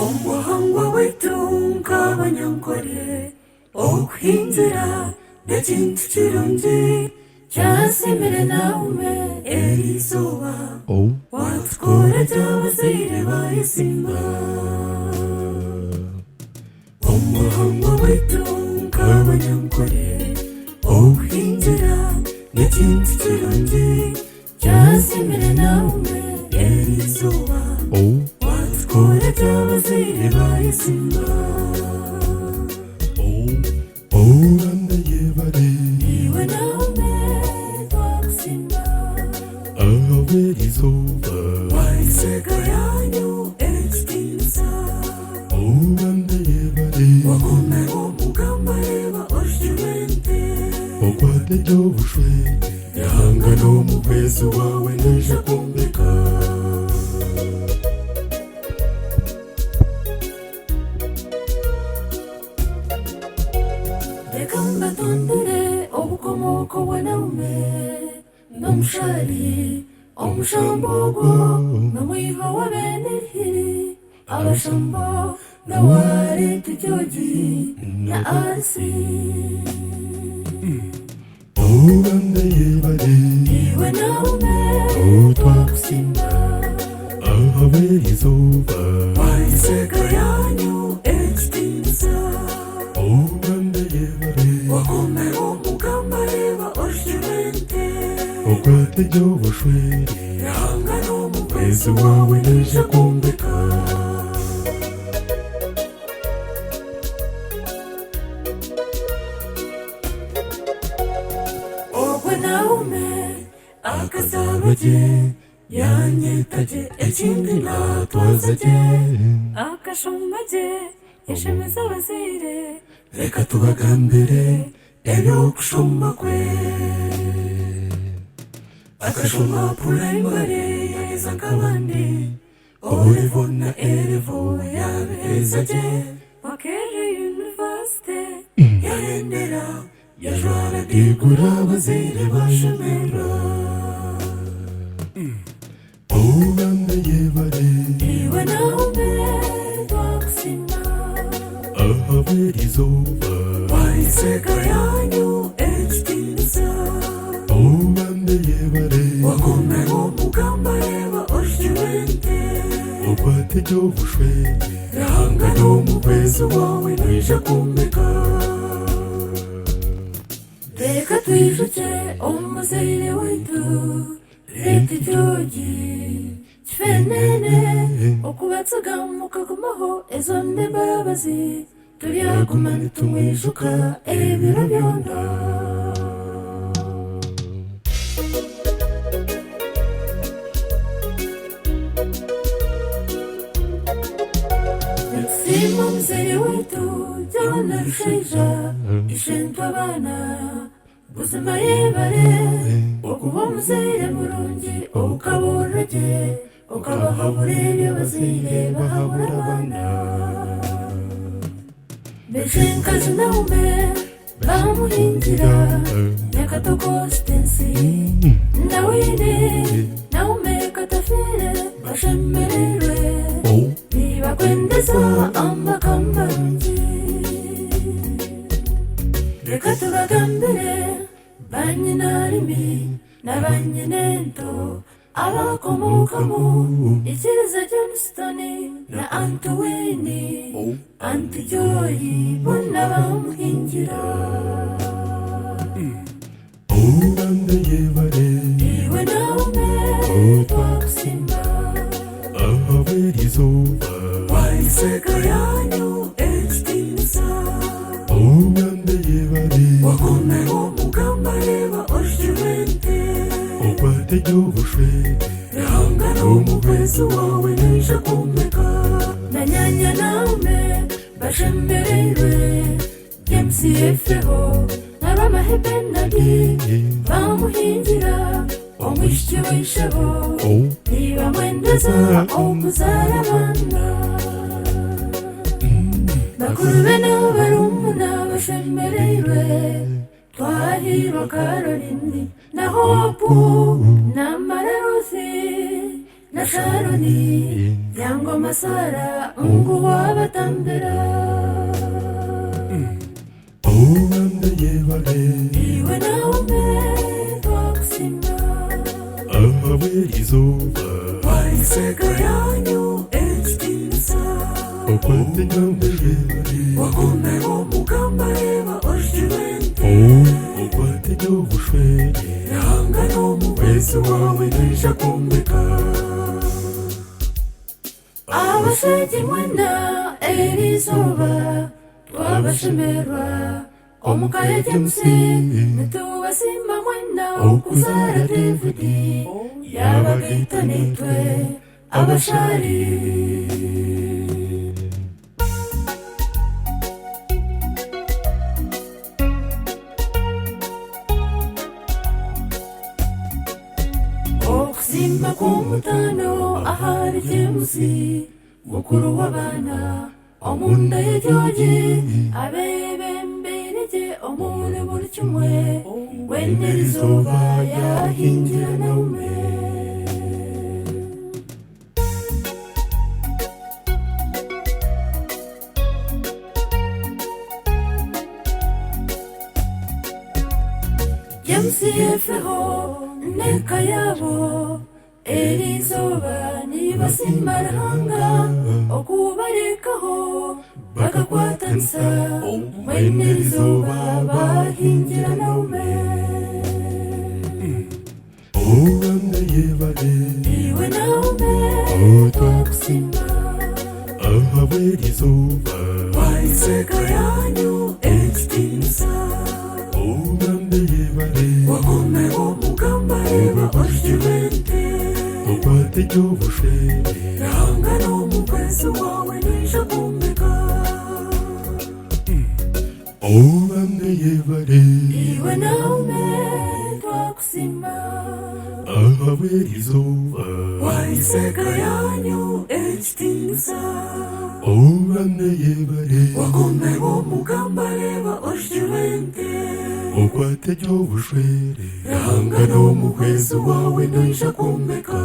umuhango w'itunga Ankore okuhingira n'ekintu kirungi kyasemere nawe erizuba watukora ry'abazaire bayisimba umuhango w'itunga Ankore okuhingira n'ekintu kirungi kyasemere nawe erizuba watukora ry'abazaire bayisimba iwe nawe twakusimba Izuba waiseka yanyu ekitiinisa wakume omugamba reba oshiwente okwate gy'obushwere yahanga n'omukwezi wawe neja kumbeka reka mbatondere obukomooko bwanaume n'omushari omushambo ogwo n'omwiha wa benehiri abashambo n'awari tujoji na arsi iwe naume twakusimba Izuba waiseka yanyu ekitiinisa wakume omugamba reba oshiwente okwate gy'obushwere yahanga n'omukwezi wawe neja kumbeka ogwe naume akazarwa gye yanyetaje ekindi natwaza gye akashoma gye yashemeza abazaire reka tubagambire eby'okushoma kwe akashoma puraimari yaheza nk'abandi orevo na erevo yabiheza gye wakere yunivasite yahendera yajwara digura abazaire bashemera iwe naume twakusimba Izuba waiseka yanyu ekitiinisa wakume omugamba reba oshiwente okwate gy'obushwere yahanga n'omukwezi wawe neja kumbeka reka twijuke omuzaire waitu leta ijoji kifenene okuba tugamu kagumaho ezo ndembabazi turyaguma nitumwijuka ebiro byona nitusiima omuzaire waitu jona rushaija ishentu abaana buzima yebare okuba omuzaire murungi okaborra gye okabahabura ebyo abazaire bahabura abaana beshenkazi naume bamuhingira nyakatokositensi nawine naume katafire bashemererwe nibakwendeza amakambarungi reka tubagambire banyinarimi n'abanyinento abakomokamu ikiriza Johnstoni na Antoweni Antijoyi bonna bamuhingira iwe naume twakusimba Izuba waiseka yanyu ekitiinisa wakume omugamba reba oshiwente okwate gy'obushwere yahanga n'omukwezi wawe neja kumbeka na nyanya naume bashemererwe mcfho n'abamahebenadi bamuhingira omwishiki w'ishabo nibamwendeza okuzara abaana bakuru be n'abarumuna bashemererwe twahirwa Caroline na Hopu na Mararusi na Sharoni yango masara ungu wabatambira Owanda yebale iwe naume twakusimba ahabwerizoba waiseka yanyu ekitinisa okwate gyomubere wakomeho mugamba eba oshirente okwate gyobushwere yanga n'omubezi wawe nisha kumbeka abashegi mwenda erizoba twabashemerwa omukaye jemusi nitubasimba mwenda okuzara Davidi yabagita nitwe abashari okusimba k'omutano ahari jemusi mukuru w'abana omunda y'ejogi abebembirije omune buli kimwe wenerizoba yahingira naume jemusi yefeho neka yabo erizoba nibasimbarahanga okubarekaho bakakwatanisa wenerizoba bahingira naume Owanda yebale iwe naume twakusimba ahabwerizoba waiseka yanyu ekitinisa Owanda yebale wakomeho mugamba eba oshirente okwate gyobushwere yanga n'omubezi wawe nisha kumbeka Owanda yebale iwe naume twakusimba ahabwerizoba waiseka yanyu ekitinisa Owanda yebale wakomeho mugamba eba oshirente okwate gyobushwere yanga n'omubezi wawe nisha kumbeka